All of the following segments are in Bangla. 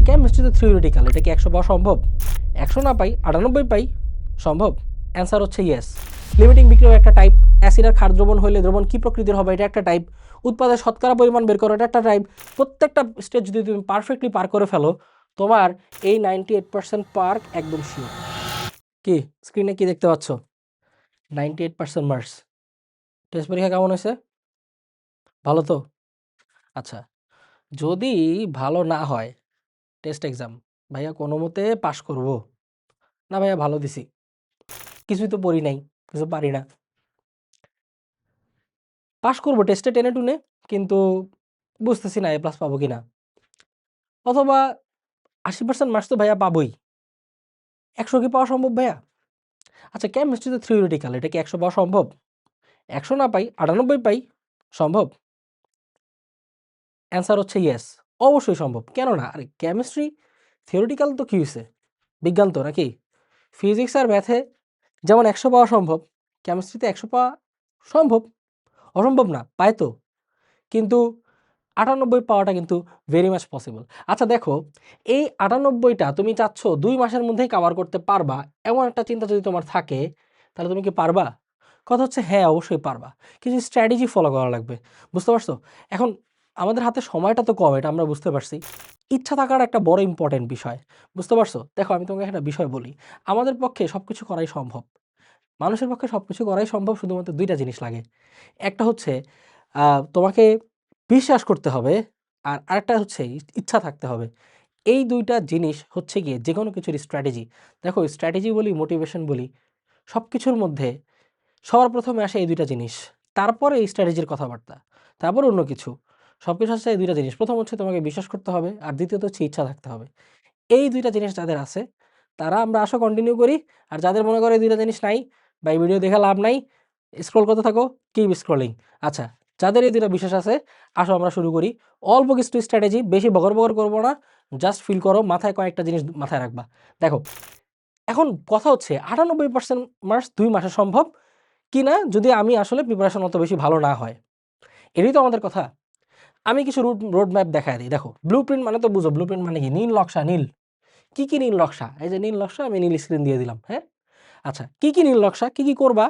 কেমিস্ট্রিতে থিওরিটিক্যাল, এটা কি 100 পাওয়া সম্ভব? 100 না পাই 98 পাই, সম্ভব? অ্যান্সার হচ্ছে ইয়েস। লিমিটিং বিক্রিয়া একটা টাইপ, অ্যাসিড আর ক্ষার দ্রবণ হলে দ্রবণ কি প্রকৃতির হবে, এটা একটা টাইপ। উৎপাদের শতকরা পরিমাণ বের করো, এটা একটা টাইপ। প্রত্যেকটা স্টেজ যদি তুমি পারফেক্টলি পার করে ফেলো, তোমার এই 98% পার্ক একদম শিওর। কি স্ক্রিনে কি দেখতে পাচ্ছ? 98% মার্কস। টেস্ট পরীক্ষা কেমন হয়েছে? ভালো তো? আচ্ছা, যদি ভালো না হয় টেস্ট এক্সাম, ভাইয়া কোনো মতে পাশ করব? না ভাইয়া ভালো দিছি, কিছুই তো পড়ি নাই, কিছু পারি না, পাশ করব টেস্টে টেনে টুনে, কিন্তু বুঝতেছি না এ প্লাস পাবো কিনা। অথবা 80% মার্কস তো ভাইয়া পাবোই, 100 কি পাওয়া সম্ভব ভাইয়া? আচ্ছা, কেমিস্ট্রিতে থিওরিটিক্যাল, এটা কি 100 পাওয়া সম্ভব? 100 না পাই 98 পাই, সম্ভব? অ্যান্সার হচ্ছে ইয়েস, অবশ্যই সম্ভব। কেন না? আরে কেমিস্ট্রি থিওরিটিক্যাল তো কি হয়েছে, বিজ্ঞান তো নাকি? ফিজিক্স আর ম্যাথে যেমন 100 পাওয়া সম্ভব, কেমিস্ট্রিতে 100 পাওয়া সম্ভব, অসম্ভব না, পায় তো। কিন্তু 98 পাওয়াটা কিন্তু ভেরি মাচ পসিবল। আচ্ছা দেখো, এই 98টা তুমি চাচ্ছ 2 মাসের মধ্যেই কভার করতে পারবা, এমন একটা চিন্তা যদি তোমার থাকে, তাহলে তুমি কি পারবা? কথা হচ্ছে হ্যাঁ, অবশ্যই পারবা। কিছু স্ট্র্যাটেজি ফলো করা লাগবে, বুঝতে পারছো? এখন আমাদের হাতে সময়টা তো কম, এটা আমরা বুঝতে পারছি। ইচ্ছা থাকার একটা বড় ইম্পর্টেন্ট বিষয়, বুঝতে পারছো? দেখো আমি তোমাকে একটা বিষয় বলি, আমাদের পক্ষে সবকিছু করাই সম্ভব, মানুষের পক্ষে সবকিছু করাই সম্ভব, শুধুমাত্র 2টা জিনিস লাগে। একটা হচ্ছে তোমাকে বিশ্বাস করতে হবে, আর আরেকটা হচ্ছে ইচ্ছা থাকতে হবে। এই 2টা জিনিস হচ্ছে গিয়ে যেকোনো কিছুর স্ট্র্যাটেজি। দেখো স্ট্র্যাটেজি বলি, মোটিভেশন বলি, সবকিছুর মধ্যে সবার প্রথমে আসে এই 2টা জিনিস, তারপরে এই স্ট্র্যাটেজির কথাবার্তা, তারপর অন্য কিছু। সবকিছু আসছে এই 2টা জিনিস, প্রথম হচ্ছে তোমাকে বিশ্বাস করতে হবে, আর দ্বিতীয়ত হচ্ছে ইচ্ছা থাকতে হবে। এই 2টা জিনিস যাদের আছে তারা আমরা আসো কন্টিনিউ করি, আর যাদের মনে করে এই 2টা জিনিস নাই বা এই ভিডিও দেখে লাভ নাই, স্ক্রল করতে থাকো, কিপ স্ক্রলিং। আচ্ছা, যাদের এই 2টা বিশ্বাস আছে, আসো আমরা শুরু করি। অল্প কিছু স্ট্র্যাটেজি, বেশি বগর বগর করবো না, জাস্ট ফিল করো, মাথায় কয়েকটা জিনিস মাথায় রাখবা। দেখো এখন কথা হচ্ছে 98% মার্কস 2 মাসে সম্ভব কিনা, যদি আমি আসলে প্রিপারেশন অত বেশি ভালো না হয়, এটাই তো আমাদের কথা। আমি কিছু রোড ম্যাপ দেখায় দিই। দেখো ব্লু প্রিন্ট মানে তো বুঝো, ব্লু প্রিন্ট মানে কি? নীল নকশা, নীল। কি কি নীল নকশা? এই যে নীল নকশা, আমি নীল স্ক্রিন দিয়ে দিলাম, হ্যাঁ? আচ্ছা, কি কি নীল নকশা, কি কি করবা?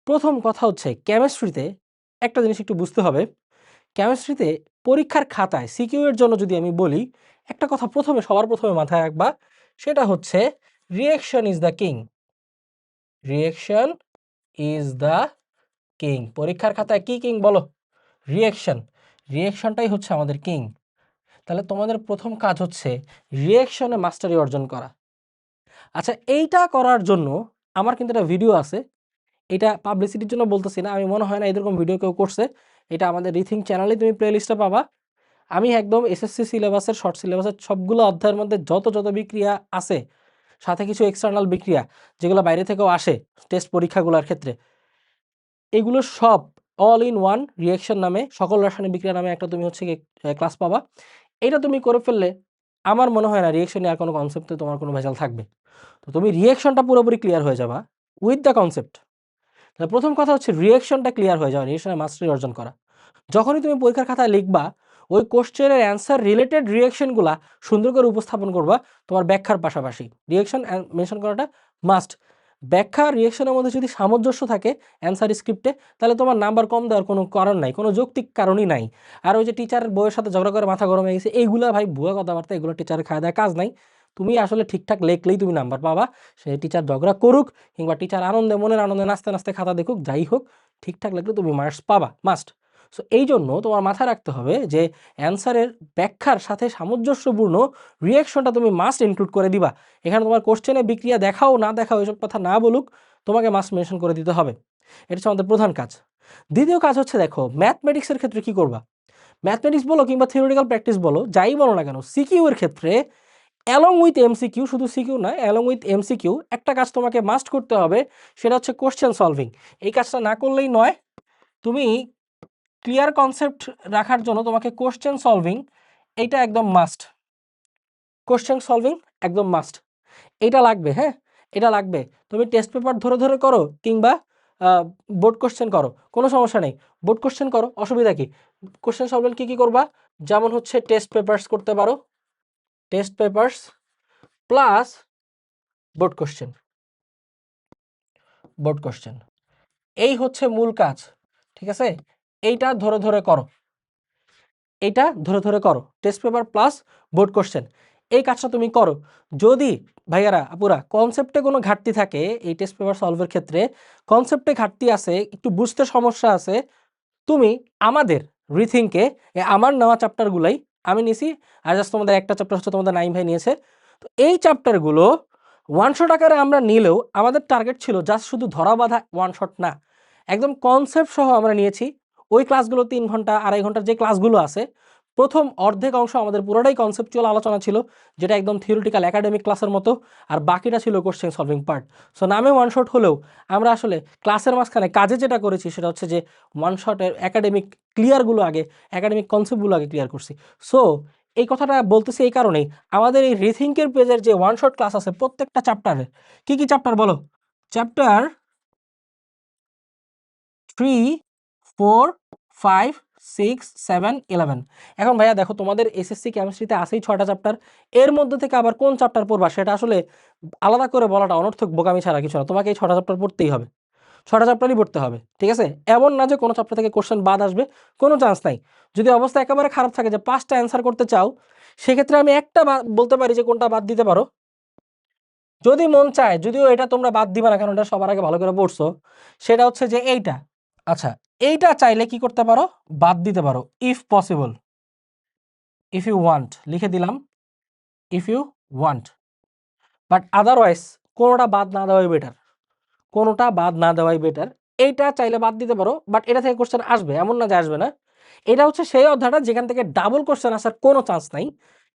প্রথম কথা হচ্ছে কেমিস্ট্রিতে একটা জিনিস একটু বুঝতে হবে। কেমিস্ট্রিতে পরীক্ষার খাতায় সিকিউ এর জন্য যদি আমি বলি, একটা কথা প্রথমে সবার প্রথমে মাথায় রাখবা, সেটা হচ্ছে reaction is the king. Reaction is the king. পরীক্ষার খাতায় কি কিং বলো? রিঅ্যাকশন। রিঅ্যাকশনটাই হচ্ছে আমাদের কিং। তাহলে তোমাদের প্রথম কাজ হচ্ছে রিঅ্যাকশনে মাস্টারি অর্জন করা। আচ্ছা, এইটা করার জন্য আমার কিন্তু একটা ভিডিও আছে, এটা পাবলিসিটির জন্য বলতেছি না, আমি মনে হয় না এরকম ভিডিও কেউ করছে। এটা আমাদের রিথিং চ্যানেলে তুমি প্লেলিস্টে পাবা। আমি একদম এসএসসি সিলেবাসের, শর্ট সিলেবাসের সবগুলো অধ্যায়ের মধ্যে যত বিক্রিয়া আছে, সাথে কিছু এক্সটার্নাল বিক্রিয়া যেগুলো বাইরে থেকেও আসে টেস্ট পরীক্ষাগুলোর ক্ষেত্রে, এগুলো সব অল ইন ওয়ান রিঅ্যাকশন নামে, সকল রাসায়নিক বিক্রিয়া নামে একটা তুমি হচ্ছে ক্লাস পাবা। এটা তুমি করে ফেললে আমার মনে হয় না রিঅ্যাকশনে আর কোনো কনসেপ্টে তোমার কোনো ভেজাল থাকবে। তো তুমি রিঅ্যাকশনটা পুরোপুরি ক্লিয়ার হয়ে যাবা উইথ দ্য কনসেপ্ট। তাহলে প্রথম কথা হচ্ছে রিঅ্যাকশনটা ক্লিয়ার হয়ে যাওয়া, রিঅ্যাকশনে মাস্টারি অর্জন করা। যখনই তুমি পরীক্ষার খাতায় লিখবা, ওই কোশ্চেনের অ্যান্সার রিলেটেড রিঅ্যাকশনগুলা সুন্দর করে উপস্থাপন করবা তোমার ব্যাখ্যার পাশাপাশি। রিঅ্যাকশন মেনশন করাটা মাস্ট। ব্যাখ্যা রিঅ্যাকশনের মধ্যে যদি সামঞ্জস্য থাকে অ্যান্সার স্ক্রিপ্টে, তাহলে তোমার নাম্বার কম দেওয়ার কোনো কারণ নাই, কোনো যৌক্তিক কারণই নাই। আর ওই যে টিচারের বইয়ের সাথে ঝগড়া করে মাথা গরম হয়ে গেছে, এইগুলা ভাই ভুয়া কথাবার্তা, এগুলো টিচারের খাওয়া দেওয়া কাজ নাই। তুমি আসলে ঠিকঠাক লেখলেই তুমি নাম্বার পাবা। সে টিচার ঝগড়া করুক কিংবা টিচার আনন্দে, মনের আনন্দে নাচতে নাচতে খাতা দেখুক, যাই হোক, ঠিকঠাক লাগলে তুমি মার্কস পাবা, মাস্ট। সো এই জন্য তোমার মাথায় রাখতে হবে যে অ্যান্সারের ব্যাখ্যার সাথে সামঞ্জস্যপূর্ণ রিঅ্যাকশনটা তুমি মাস্ট ইনক্লুড করে দিবা। এখানে তোমার কোশ্চেনে বিক্রিয়া দেখাও না দেখাও এসব কথা না বলুক, তোমাকে মাস্ট মেনশন করে দিতে হবে। এটা হচ্ছে আমাদের প্রধান কাজ। দ্বিতীয় কাজ হচ্ছে, দেখো ম্যাথমেটিক্সের ক্ষেত্রে কি করবা? ম্যাথমেটিক্স বলো কিংবা থিওরিটিক্যাল প্র্যাকটিস বলো, যাই বলো না কেন, সিকিউ এর ক্ষেত্রে অ্যালং উইথ এমসিকিউ, শুধু সিকিউ না, অ্যালং উইথ এমসিকিউ একটা কাজ তোমাকে মাস্ট করতে হবে, সেটা হচ্ছে কোশ্চেন সলভিং। এই কাজটা না করলেই নয়। তুমি ক্লিয়ার কনসেপ্ট রাখার জন্য তোমাকে কোশ্চেন সলভিং, এইটা একদম মাস্ট। কোশ্চেন সলভিং একদম মাস্ট, এটা লাগবে, হ্যাঁ, এটা লাগবে। তুমি টেস্ট পেপার ধরে ধরে করো কিংবা বোর্ড কোশ্চেন করো, কোনো সমস্যা নেই। বোর্ড কোশ্চেন করো, অসুবিধা কি? কোশ্চেন সলভিং কী কী করবা? যেমন হচ্ছে টেস্ট পেপারস করতে পারো, test papers plus board question এই হচ্ছে মূল কাজ, ঠিক আছে? এইটা ধরে ধরে করো, test paper plus board question, এই কাজটা তুমি করো। যদি ভাইয়ারা আপুরা কনসেপ্টে কোনো ঘাটতি থাকে, এই টেস্ট পেপার সলভের ক্ষেত্রে কনসেপ্টে ঘাটতি আছে, একটু বুঝতে সমস্যা আছে, তুমি আমাদের রিথিংকে আমার নেওয়া চ্যাপ্টারগুলাই আমি নিছি, আর জাস্ট তোমাদের একটা চ্যাপ্টার হচ্ছে তোমাদের নাইম ভাই নিয়েছে, তো এই চ্যাপ্টারগুলো ওয়ান শট আকারে আমরা নিলেও আমাদের টার্গেট ছিল জাস্ট শুধু ধরা বাঁধা ওয়ান শট না, একদম কনসেপ্ট সহ আমরা নিয়েছি। ওই ক্লাসগুলো 3 ঘন্টা 2.5 ঘন্টার যে ক্লাসগুলো আছে, প্রথম অর্ধেক অংশ আমাদের পুরোটাই কনসেপচুয়াল আলোচনা ছিল, যেটা একদম থিওরিটিক্যাল একাডেমিক ক্লাসের মতো, আর বাকিটা ছিল কোশ্চেন সলভিং পার্ট। সো নামে ওয়ান শট হলেও আমরা আসলে ক্লাসের মাঝখানে কাজে যেটা করেছি সেটা হচ্ছে যে ওয়ান শটের একাডেমিক ক্লিয়ারগুলো আগে, একাডেমিক কনসেপ্টগুলো আগে ক্লিয়ার করছি। সো এই কথাটা বলতেছি এই কারণেই, আমাদের এই রিথিঙ্কের পেজের যে ওয়ান শট ক্লাস আছে প্রত্যেকটা চ্যাপ্টারের, কি কি চ্যাপ্টার বলো? চ্যাপ্টার 3, 4, 5, 6, 7, 11। এখন ভাইয়া দেখো তোমাদের এসএসসি কেমিস্ট্রিতে আছেই 6টা চ্যাপ্টার, এর মধ্যে থেকে আবার কোন চ্যাপ্টার পড়বা সেটা আসলে আলাদা করে বলাটা অনর্থক বোকামি ছাড়া কিছু না, তোমাকে এই 6টা চ্যাপ্টার পড়তেই হবে, 6টা চ্যাপ্টারই পড়তে হবে, ঠিক আছে? এমন না যে কোনো চ্যাপ্টার থেকে কোশ্চেন বাদ আসবে, কোনো চান্স নাই। যদি অবস্থা একেবারে খারাপ থাকে যে 5টা অ্যান্সার করতে চাও, সেক্ষেত্রে আমি একটা বলতে পারি যে কোনটা বাদ দিতে পারো, যদি মন চায়, যদিও এটা তোমরা বাদ দিবা না কারণ এটা সবার আগে ভালো করে পড়ছো, সেটা হচ্ছে যে এইটা। আচ্ছা, এইটা চাইলে কি করতে পারো, বাদ দিতে পারো, if possible, if you want, লিখে দিলাম if you want, but otherwise কোনোটা বাদ না দেওয়াই বেটার, কোনোটা বাদ না দেওয়াই বেটার। এইটা চাইলে বাদ দিতে পারো, বাট এটা থেকে কোশ্চেন আসবে, এমন না যে আসবে না। এটা হচ্ছে সেই অধ্যায়টা যেখান থেকে ডাবল কোশ্চেন আসার কোনো চান্স নাই,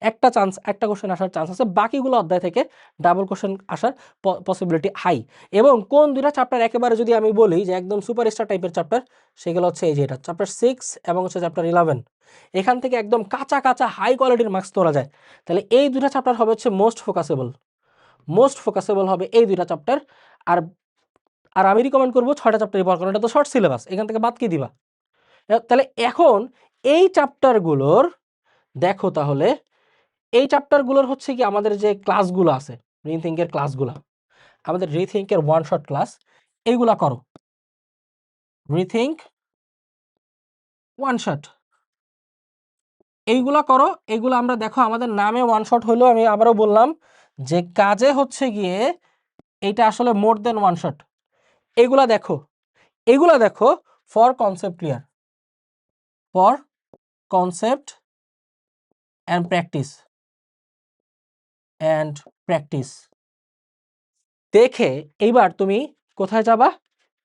একটা কোশ্চেন আসার চান্স আছে, বাকিগুলো অধ্যায় থেকে ডাবল কোশ্চেন আসার পসিবিলিটি হাই। এবং কোন দুইটা চ্যাপ্টার একেবারে যদি আমি বলি যে একদম সুপারস্টার টাইপের চ্যাপ্টার, সেগুলো হচ্ছে এই যে এটা চ্যাপ্টার 6 এবং হচ্ছে চ্যাপ্টার 11, এখান থেকে একদম কাঁচা কাঁচা হাই কোয়ালিটির মার্কস তোলা যায়। তাহলে এই দুইটা চ্যাপ্টার হবে হচ্ছে মোস্ট ফোকাসেবল হবে এই দুইটা চ্যাপ্টার। আর আর আমি রিকমেন্ড করবো 6টা চ্যাপ্টারই পড়া, কারণ এটা তো শর্ট সিলেবাস, এখান থেকে বাদ কি দিবা? তাহলে এখন এই চ্যাপ্টারগুলোর দেখো, তাহলে এই চ্যাপ্টারগুলোর হচ্ছে কি আমাদের যে ক্লাসগুলো আছে, রিথিঙ্কের ক্লাসগুলো, আমাদের রিথিঙ্কের ওয়ান শট ক্লাস, এইগুলা করো, রিথিঙ্ক ওয়ান শট এইগুলা করো। এইগুলো আমরা দেখো আমাদের নামে ওয়ান শট হইলেও আমি আবারও বললাম যে কাজে হচ্ছে গিয়ে এইটা আসলে মোর দেন ওয়ান শট। এগুলা দেখো for concept clear, for concept and practice দেখে এইবার তুমি কোথায় যাবা?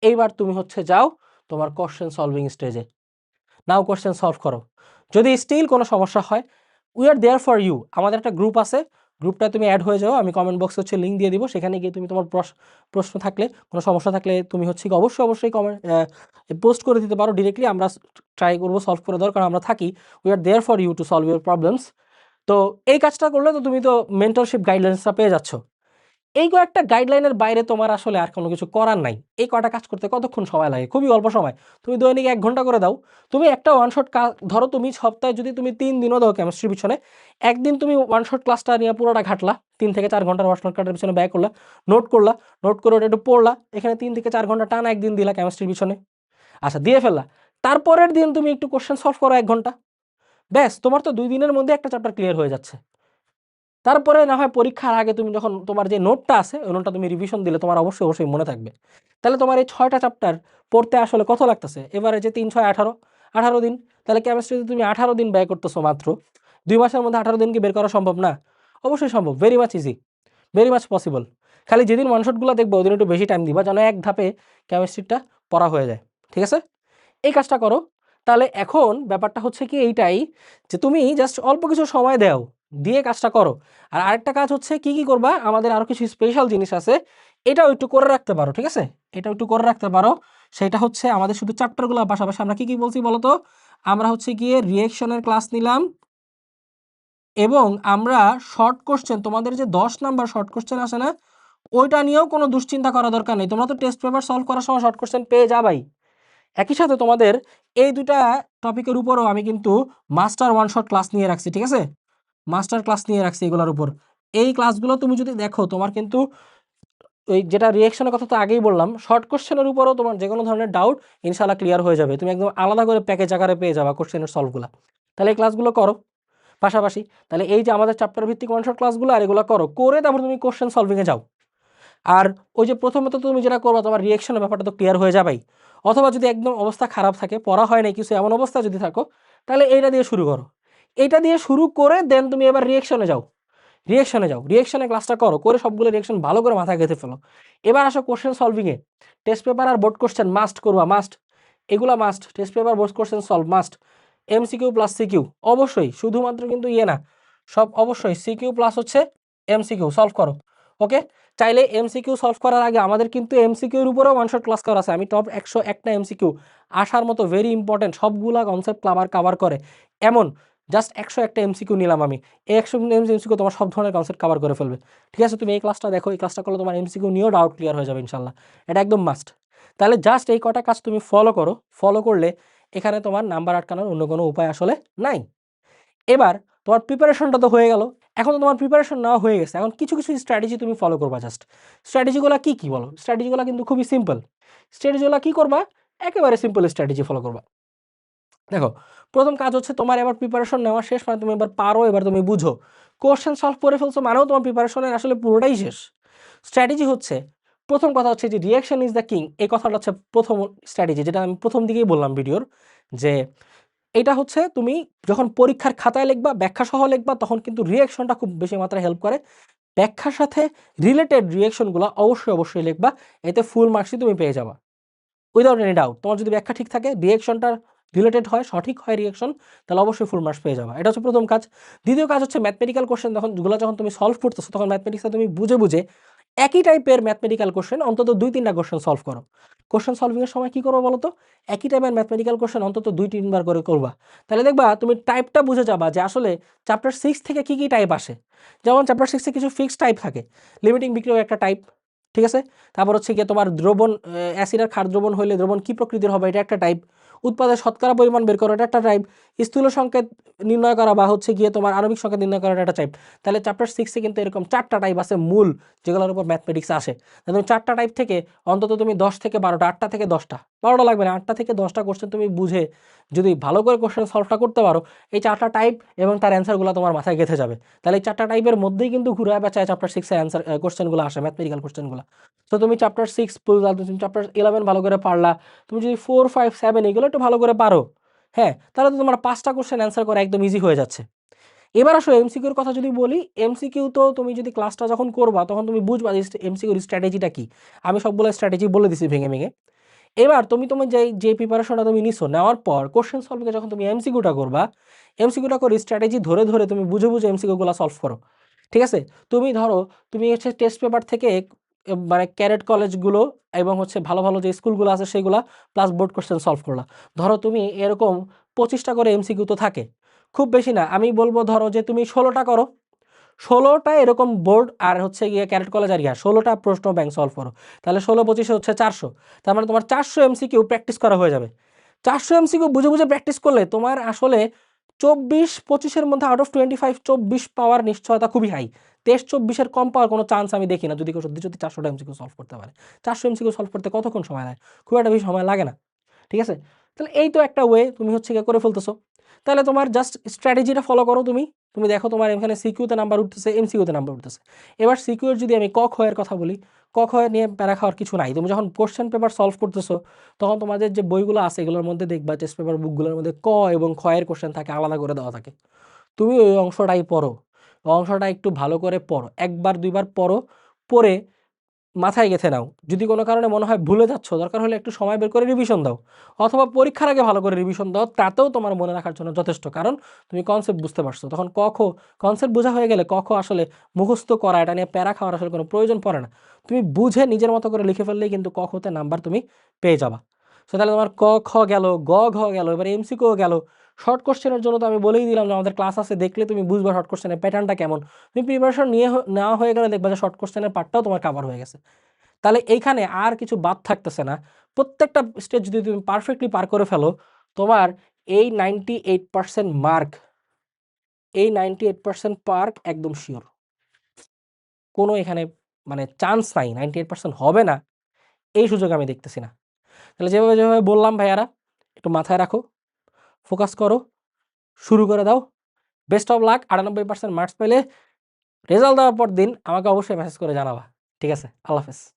এইবার তুমি হচ্ছে যাও তোমার কোশ্চেন সলভিং স্টেজে, নাও কোশ্চেন সলভ করো। যদি স্টিল কোনো সমস্যা হয়, we are there for you, আমাদের একটা গ্রুপ আছে, গ্রুপটায় তুমি অ্যাড হয়ে যাও, আমি কমেন্ট বক্সে হচ্ছে লিঙ্ক দিয়ে দিব, সেখানে গিয়ে তুমি তোমার প্রশ্ন থাকলে, কোনো সমস্যা থাকলে তুমি হচ্ছে কি অবশ্যই কমেন্ট পোস্ট করে দিতে পারো ডিরেক্টলি, আমরা ট্রাই করবো সলভ করে দেওয়ার, কারণ আমরা থাকি, we are there for you to solve your problems. তো এই কাজটা করলে তো তুমি তো মেন্টরশিপ গাইডলাইন্সটা পেয়ে যাচ্ছ। এই কয়েকটা গাইডলাইনের বাইরে তোমার আসলে আর কোনো কিছু করার নাই। এই কয়টা কাজ করতে কতক্ষণ সময় লাগে? খুবই অল্প সময়। তুমি দৈনিক 1 ঘন্টা করে দাও। তুমি একটা ওয়ান শট ধরো, তুমি সপ্তাহে যদি তুমি 3 দিনও দাও কেমিস্ট্রির পিছনে, একদিন তুমি ওয়ান শট ক্লাসটা নিয়ে পুরোটা ঘাটলা, 3 থেকে 4 ঘন্টার ওয়ান শট পিছনে ব্যয় করলা, নোট করলা, নোট করে ওটা একটু পড়লা, এখানে 3 থেকে 4 ঘন্টা টানা একদিন দিলা কেমিস্ট্রির পিছনে, আচ্ছা দিয়ে ফেললা। তারপরের দিন তুমি একটু কোশ্চেন সলভ করো 1 ঘন্টা, ব্যাস তোমার তো 2 দিনের মধ্যে একটা চ্যাপ্টার ক্লিয়ার হয়ে যাচ্ছে। তারপরে না হয় পরীক্ষার আগে তুমি যখন তোমার যে নোটটা আছে ওই নোটটা তুমি রিভিশন দিলে তোমার অবশ্যই মনে থাকবে। তাহলে তোমার এই 6টা চ্যাপ্টার পড়তে আসলে কত লাগতেছে? এবারে যে 3 6 18, 18 দিন। তাহলে কেমিস্ট্রিতে তুমি 18 দিন ব্যয় করতেছো মাত্র, 2 মাসের মধ্যে 18 দিন কি বের করা সম্ভব না? অবশ্যই সম্ভব, very much easy, very much possible. খালি যেদিন ওয়ান শটগুলো দেখবো ওদিন একটু বেশি টাইম দিবা, যেন এক ধাপে কেমিস্ট্রিটা পড়া হয়ে যায়, ঠিক আছে? এই কাজটা করো। তাহলে এখন ব্যাপারটা হচ্ছে কি এইটাই, যে তুমি জাস্ট অল্প কিছু সময় দাও, দিয়ে কাজটা করো। আর আরেকটা কাজ হচ্ছে কি করবা, আমাদের আরো কিছু স্পেশাল জিনিস আছে, এটাও একটু করে রাখতে পারো, ঠিক আছে? এটাও একটু করে রাখতে পারো। সেটা হচ্ছে আমাদের শুধু চ্যাপ্টারগুলোর পাশাপাশি আমরা কি বলছি বলো তো? আমরা হচ্ছে গিয়ে রিঅ্যাকশনের ক্লাস নিলাম, এবং আমরা শর্ট কোশ্চেন, তোমাদের যে 10 নাম্বার শর্ট কোশ্চেন আসে না, ওইটা নিয়েও কোনো দুশ্চিন্তা করা দরকার নেই, তোমরা তো টেস্ট পেপার সলভ করার সময় শর্ট কোশ্চেন পেয়ে যাবাই। একই সাথে তোমাদের এই দুটা টপিকের উপরও আমি কিন্তু মাস্টার ওয়ান শট ক্লাস নিয়ে রাখছি, ঠিক আছে? মাস্টার ক্লাস নিয়ে রাখছি এগুলোর উপর। এই ক্লাসগুলো তুমি যদি দেখো তোমার কিন্তু ওই যেটা রিঅ্যাকশনের কথা তো আগেই বললাম, শর্ট কোশ্চেনের উপরও তোমার যে কোনো ধরনের ডাউট ইনশাআল্লাহ ক্লিয়ার হয়ে যাবে। তুমি একদম আলাদা করে প্যাকেজ আকারে পেয়ে যাবা কোশ্চেনের সলভগুলো। তাহলে এই ক্লাসগুলো করো পাশাপাশি। তাহলে এই যে আমাদের চ্যাপ্টার ভিত্তিক ওয়ান শট ক্লাসগুলো আর এগুলো করো, করে তারপর তুমি কোশ্চেন সলভিংয়ে যাও। আর ওই যে প্রথমত তুমি যেটা করবা, তোমার রিঅ্যাকশনের ব্যাপারটা তো ক্লিয়ার হয়ে যাবেই। অথবা যদি একদম অবস্থা খারাপ থাকে, পড়া হয় নাই কিছু, এমন অবস্থা যদি থাকো, তাহলে এইটা দিয়ে শুরু করো। এইটা দিয়ে শুরু করে দেন তুমি এবার রিঅ্যাকশনে যাও। রিঅ্যাকশনে ক্লাসটা করো, করে সবগুলো রিঅ্যাকশন ভালো করে মাথায় গেঁথে ফেলো। এবার আসো কোশ্চেন সলভিংয়ে। টেস্ট পেপার আর বোর্ড কোশ্চেন মাস্ট করবা, মাস্ট। এগুলা must, test paper board question solve must. MCQ plus CQ অবশ্যই, শুধুমাত্র কিন্তু ইয়ে না, সব অবশ্যই সিকিউ প্লাস হচ্ছে এমসিকিউ সলভ করো। ওকে, চাইলে এমসিকিউ সলভ করার আগে আমাদের কিন্তু এমসিকিউর উপরেও ওয়ান শট ক্লাস করা আছে। আমি টপ 101টা এমসিকিউ আসার মতো ভেরি ইম্পর্টেন্ট সবগুলা কনসেপ্ট কাভার করে এমন জাস্ট 101টা এমসিকিউ নিলাম আমি। এই 100 এমসিকিউ তোমার সব ধরনের কনসেপ্ট কভার করে ফেলবে। ঠিক আছে, তুমি এই ক্লাসটা দেখো, এই ক্লাসটা করলে তোমার এমসিকিউ নিয়েও ডাউট ক্লিয়ার হয়ে যাবে ইনশাল্লাহ। এটা একদম মাস্ট। তাহলে জাস্ট এই কটা কাজ তুমি ফলো করো, ফলো করলে এখানে তোমার নাম্বার আটকানোর অন্য কোনো উপায় আসলে নাই। এবার তোমার প্রিপারেশনটা তো হয়ে গেল, এখন তো তোমার প্রিপারেশন নেওয়া হয়ে গেছে, এখন কিছু কিছু স্ট্র্যাটেজি তুমি ফলো করবা। জাস্ট স্ট্র্যাটেজিগুলো কী কী বলো? স্ট্র্যাটেজিগুলো কিন্তু খুবই সিম্পল। স্ট্র্যাটেজিগুলো কী করবা? একেবারে সিম্পল স্ট্র্যাটেজি ফলো করবা। দেখো, প্রথম কাজ হচ্ছে তোমার এবার প্রিপারেশন নেওয়া শেষ, মানে তুমি এবার পারো, এবার তুমি বুঝো। কোশ্চেন সলভ করে ফেলছো মানেও তোমার প্রিপারেশনের আসলে পুরোটাই শেষ। স্ট্র্যাটেজি হচ্ছে, প্রথম কথা হচ্ছে যে রিঅ্যাকশন ইজ দ্য কিং। এই কথাটা হচ্ছে প্রথম স্ট্র্যাটেজি, যেটা আমি প্রথম দিকেই বললাম ভিডিওর, যে এটা হচ্ছে তুমি যখন পরীক্ষার খাতায় লিখবা, ব্যাখ্যা সহ লিখবা, তখন কিন্তু রিঅ্যাকশনটা খুব বেশি মাত্রায় হেল্প করে। ব্যাখ্যার সাথে রিলেটেড রিঅ্যাকশনগুলো অবশ্যই লিখবা, এতে ফুল মার্কসই তুমি পেয়ে যাবা উইদাউট এনি ডাউট। তোমার যদি ব্যাখ্যা ঠিক থাকে, রিঅ্যাকশনটা রিলেটেড হয়, সঠিক হয় রিঅ্যাকশন, তাহলে অবশ্যই ফুল মার্কস পেয়ে যাবা। এটা হচ্ছে প্রথম কাজ। দ্বিতীয় কাজ হচ্ছে ম্যাথমেটিক্যাল কোশ্চেন যখন তুমি সলভ করতেছো, তখন ম্যাথমেটিক্সে তুমি বুঝে বুঝে একই টাইপের ম্যাথমেটিক্যাল কোশ্চেন অন্তত 2-3টা কোশ্চেন সলভ করো। কোশ্চেন সলভিংয়ের সময় কী করবো বলো তো? একই টাইপের ম্যাথমেটিক্যাল কোশ্চেন অন্তত 2-3বার করে করবা। তাহলে দেখবা তুমি টাইপটা বুঝে যাবা যে আসলে চ্যাপ্টার 6 থেকে কী কী টাইপ আসে। যেমন চ্যাপ্টার 6-এ কিছু ফিক্সড টাইপ থাকে, লিমিটিং বিক্রিয় একটা টাইপ, ঠিক আছে। তারপর হচ্ছে গিয়ে তোমার দ্রবণ, অ্যাসিড আর ক্ষার দ্রবণ হলে দ্রবণ কী প্রকৃতির হবে, এটা একটা টাইপ। উৎপাদের শতকরা পরিমাণ বের করা, এটা একটা টাইপ। স্থূল সংকেত নির্ণয় করা বা হচ্ছে গিয়ে তোমার আণবিক সংকেত নির্ণয় করা, একটা টাইপ। তাহলে চ্যাপ্টার 6-এ কিন্তু এরকম 4টা টাইপ আছে মূল, যেগুলোর উপর ম্যাথমেটিক্স আসে। তুমি 4টা টাইপ থেকে অন্তত তুমি 10 থেকে 12টা, 8টা থেকে 10টা, 12টা লাগবে না, 8টা থেকে 10টা কোশ্চেন তুমি বুঝে যদি ভালো করে কোশ্চেন সলভটা করতে পারো, এই 4টা টাইপ এবং তার অ্যান্সারগুলো তোমার মাথায় গেঁথে যাবে। তাহলে এই 4টা টাইপের মধ্যেই কিন্তু ঘুরে বেড়ায় চ্যাপ্টার 6-এর অ্যান্সার কোশ্চেনগুলো আসে, ম্যাথমেটিক্যাল কোশ্চেনগুলো। তো তুমি চ্যাপ্টার 6 বুঝলা, তুমি চ্যাপ্টার 11 ভালো করে পারলা, তুমি যদি 4, 5, 7 এগুলো একটু ভালো করে পারো, হ্যাঁ, তাহলে তো তোমার 5টা কোশ্চেন অ্যান্সার করা একদম ইজি হয়ে যাচ্ছে। এবার আসো এমসিকিউর কথা যদি বলি, এমসিকিউ তো তুমি যদি ক্লাসটা যখন করবা, তখন তুমি বুঝবা যে এমসিকিউর স্ট্র্যাটেজিটা কি। আমি সবগুলো স্ট্র্যাটেজি বলে দিছি ভেঙে ভেঙে। এবার তুমি তোমার যে প্রিপারেশনটা তুমি নিছো, নেওয়ার পর কোশ্চেন সলভে যখন তুমি এমসিকিউটা করবা, এমসিকিউটা করে স্ট্র্যাটেজি ধরে ধরে তুমি বুঝে বুঝে এমসিকিউগুলো সলভ করো। ঠিক আছে, তুমি ধরো তুমি হচ্ছে টেস্ট পেপার থেকে মানে ক্যারেট কলেজগুলো এবং হচ্ছে ভালো ভালো যে স্কুলগুলো আছে সেগুলা প্লাস বোর্ড কোশ্চেন সলভ করলা। ধরো তুমি এরকম 25টা করে এমসিকিউ তো থাকে, খুব বেশি না, আমি বলবো ধরো যে তুমি 16টা করো, 16টা এরকম বোর্ড আর হচ্ছে গিয়ে ক্যারেট কলেজ আর 16টা প্রশ্ন ব্যাংক সলভ করো। তাহলে 16-25 হচ্ছে 400, তার মানে তোমার 400 এমসিকিউ প্র্যাকটিস করা হয়ে যাবে। 400 এমসিকিউ বুঝে বুঝে প্র্যাকটিস করলে তোমার আসলে 24-25-এর মধ্যে আউট অফ 25 24 পাওয়ার নিশ্চয়তা খুবই হাই। 23-24-এর কম পাওয়ার কোনো চান্স আমি দেখি না, যদি কেউ সত্যি সত্যি 400টা এমসিকিউ সলভ করতে পারে। 400 এমসিকিউ সলভ করতে কতক্ষণ সময় লাগে? খুব একটা বেশি সময় লাগে না। ঠিক আছে, তাহলে এই তো একটা ওয়ে তুমি হচ্ছে গিয়ে করে ফেলতেছো। তাহলে তোমার জাস্ট স্ট্র্যাটেজিটা ফলো করো। তুমি দেখো তোমার এখানে সিকিউতে নাম্বার উঠতেছে, এমসিকিউতে নাম্বার উঠতেছে। এবার সিকিউর যদি আমি ক খ এর কথা বলি, ক খ নিয়ে প্যারা খাওয়ার কিছু নাই। তুমি যখন কোশ্চেন পেপার সলভ করতেছো, তখন তোমাদের যে বইগুলো আছে এগুলোর মধ্যে দেখবা টেস্ট পেপার বুকগুলোর মধ্যে ক এবং খ এর কোশ্চেন থাকে, আলাদা করে দেওয়া থাকে। তুমি ওই অংশটাই পড়ো, ওই অংশটা একটু ভালো করে পড়ো, 1-2বার পড়ো, পড়ে মাথায় গেঁথে নাও। যদি কোনো কারণে মনে হয় ভুলে যাচ্ছ, দরকার হলে একটু সময় বের করে রিভিশন দাও, অথবা পরীক্ষার আগে ভালো করে রিভিশন দাও, তাতেও তোমার মনে রাখার জন্য যথেষ্ট। কারণ তুমি কনসেপ্ট বুঝতে পারছো, তখন ক খ কনসেপ্ট বোঝা হয়ে গেলে ক খ আসলে মুখস্থ করা, এটা নিয়ে প্যারা খাওয়ার আসলে কোনো প্রয়োজন পড়ে না। তুমি বুঝে নিজের মতো করে লিখে ফেললেই কিন্তু ক খতে নাম্বার তুমি পেয়ে যাবা। সো তাহলে তোমার ক খ গেল, গ ঘ গেল, এবার এমসিকিউ গেল। শর্ট কোশ্চেনের জন্য তো আমি বলেই দিলাম যে আমাদের ক্লাস আছে, দেখলে তুমি বুঝবা শর্ট কোশ্চেনের প্যাটার্নটা কেমন। তুমি প্রিপারেশন নেওয়া হয়ে গেলে দেখবা যে শর্ট কোশ্চেনের পার্টটাও তোমার কাভার হয়ে গেছে। তাহলে এইখানে আর কিছু বাদ থাকতেছে না। প্রত্যেকটা স্টেজ যদি তুমি পারফেক্টলি পার করে ফেলো, তোমার এই 98% মার্ক এই 98% পার্ক একদম শিওর। কোনো এখানে মানে চান্স নাই, 98% হবে না, এই সুযোগ আমি দেখতেছি না। তাহলে যেভাবে বললাম ভাইয়ারা, একটু মাথায় রাখো, ফোকাস করো, শুরু করে দাও। Best of luck. 98% মার্কস পেলে রেজাল্ট দেওয়ার পর দিন আমাকে অবশ্যই মেসেজ করে জানাবা। ঠিক আছে? আল্লাহ হাফেজ।